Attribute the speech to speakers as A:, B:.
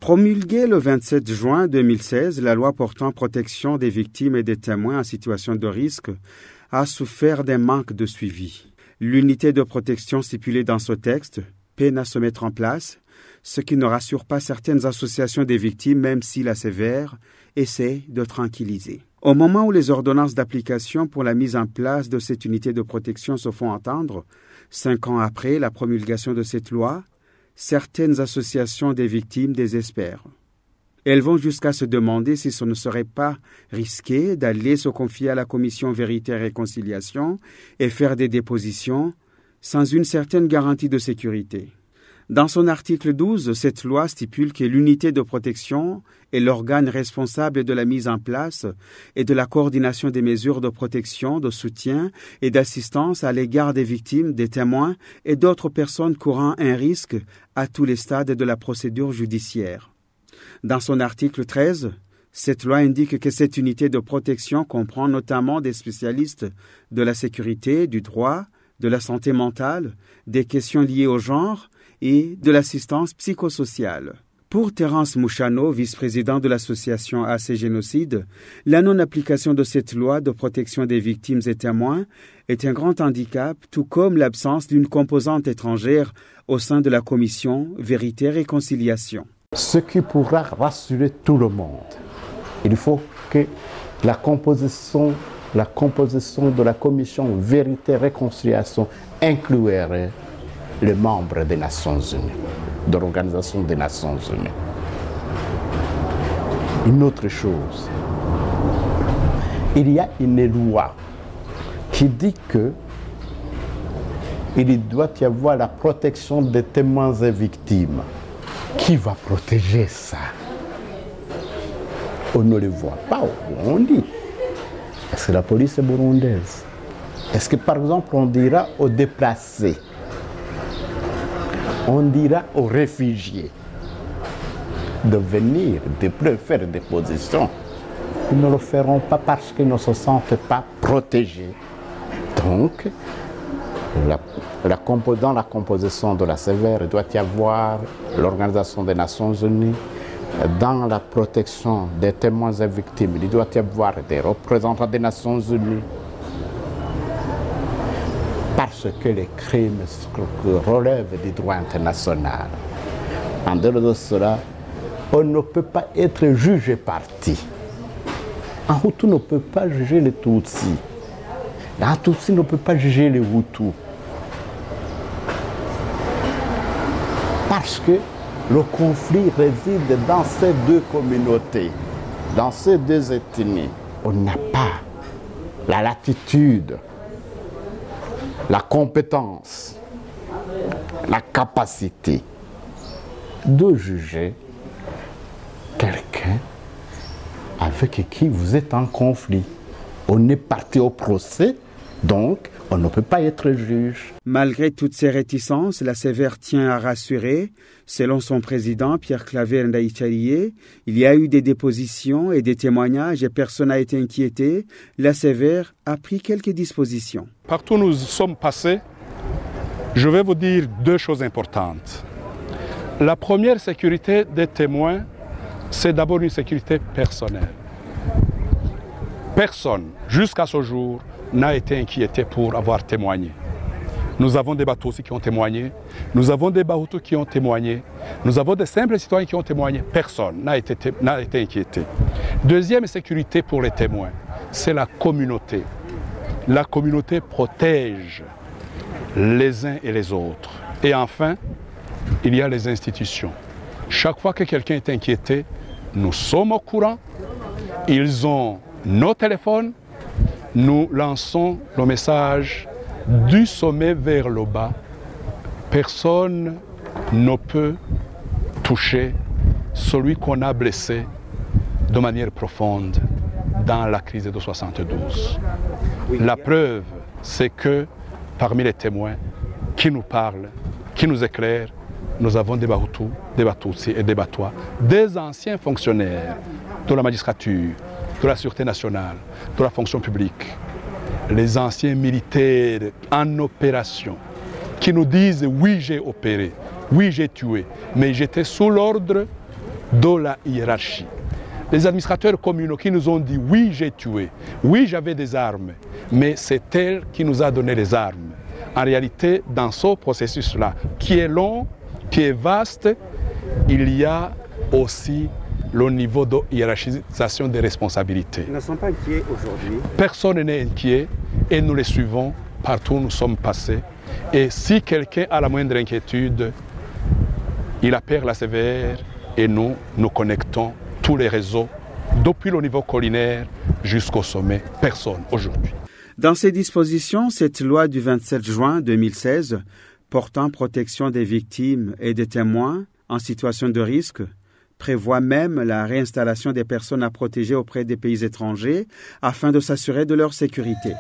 A: Promulguée le 27 juin 2016, la loi portant protection des victimes et des témoins en situation de risque a souffert d'un manque de suivi. L'unité de protection stipulée dans ce texte peine à se mettre en place, ce qui ne rassure pas certaines associations des victimes, même si la sévère essaie de tranquilliser. Au moment où les ordonnances d'application pour la mise en place de cette unité de protection se font entendre, 5 ans après la promulgation de cette loi, certaines associations des victimes désespèrent. Elles vont jusqu'à se demander si ce ne serait pas risqué d'aller se confier à la commission Vérité et Réconciliation et faire des dépositions sans une certaine garantie de sécurité. Dans son article 12, cette loi stipule que l'unité de protection est l'organe responsable de la mise en place et de la coordination des mesures de protection, de soutien et d'assistance à l'égard des victimes, des témoins et d'autres personnes courant un risque à tous les stades de la procédure judiciaire. Dans son article 13, cette loi indique que cette unité de protection comprend notamment des spécialistes de la sécurité, du droit, de la santé mentale, des questions liées au genre et de l'assistance psychosociale. Pour Terence Mouchano, vice-président de l'association AC Génocide, la non-application de cette loi de protection des victimes et témoins est un grand handicap, tout comme l'absence d'une composante étrangère au sein de la commission Vérité et Réconciliation.
B: Ce qui pourra rassurer tout le monde, il faut que la composition de la commission Vérité et Réconciliation inclurait les membres des Nations Unies, de l'Organisation des Nations Unies. Une autre chose, il y a une loi qui dit que il doit y avoir la protection des témoins et victimes. Qui va protéger ça? On ne le voit pas où on dit. Est-ce que la police est burundaise? Est-ce que par exemple on dira aux déplacés, on dira aux réfugiés de venir, de faire des positions? Ils ne le feront pas parce qu'ils ne se sentent pas protégés. Donc, dans la composition de la sévère, il doit y avoir l'Organisation des Nations Unies. Dans la protection des témoins et victimes, il doit y avoir des représentants des Nations Unies. Parce que les crimes relèvent du droit international. En dehors de cela, on ne peut pas être jugé parti. Un Hutu ne peut pas juger les Tutsis. Un Tutsi ne peut pas juger les Hutus. Parce que le conflit réside dans ces deux communautés, dans ces deux ethnies. On n'a pas la latitude, la compétence, la capacité de juger quelqu'un avec qui vous êtes en conflit. On est parti au procès, donc on ne peut pas être juge.
A: Malgré toutes ces réticences, la sévère tient à rassurer. Selon son président, Pierre Claver Ndaïcharie, il y a eu des dépositions et des témoignages et personne n'a été inquiété. La sévère a pris quelques dispositions.
C: Partout où nous sommes passés, je vais vous dire 2 choses importantes. La première sécurité des témoins, c'est d'abord une sécurité personnelle. Personne, jusqu'à ce jour, n'a été inquiété pour avoir témoigné. Nous avons des bateaux aussi qui ont témoigné, nous avons des Bahutus qui ont témoigné, nous avons des simples citoyens qui ont témoigné. Personne n'a été inquiété. Deuxième sécurité pour les témoins, c'est la communauté. La communauté protège les uns et les autres. Et enfin, il y a les institutions. Chaque fois que quelqu'un est inquiété, nous sommes au courant, ils ont nos téléphones, nous lançons le message du sommet vers le bas. Personne ne peut toucher celui qu'on a blessé de manière profonde dans la crise de 72. La preuve, c'est que parmi les témoins qui nous parlent, qui nous éclairent, nous avons des Bahutus, des Batutsi et des Batois, des anciens fonctionnaires de la magistrature, de la Sûreté nationale, de la fonction publique, les anciens militaires en opération, qui nous disent oui j'ai opéré, oui j'ai tué, mais j'étais sous l'ordre de la hiérarchie. Les administrateurs communaux qui nous ont dit oui j'ai tué, oui j'avais des armes, mais c'est elle qui nous a donné les armes. En réalité, dans ce processus-là, qui est long, qui est vaste, il y a aussi le niveau de hiérarchisation des responsabilités.
A: Ils ne sont pas inquiets aujourd'hui.
C: Personne n'est inquiet et nous les suivons partout où nous sommes passés. Et si quelqu'un a la moindre inquiétude, il appelle la CVR et nous nous connectons tous les réseaux, depuis le niveau collinaire jusqu'au sommet. Personne aujourd'hui.
A: Dans ces dispositions, cette loi du 27 juin 2016 portant protection des victimes et des témoins en situation de risque prévoit même la réinstallation des personnes à protéger auprès des pays étrangers afin de s'assurer de leur sécurité.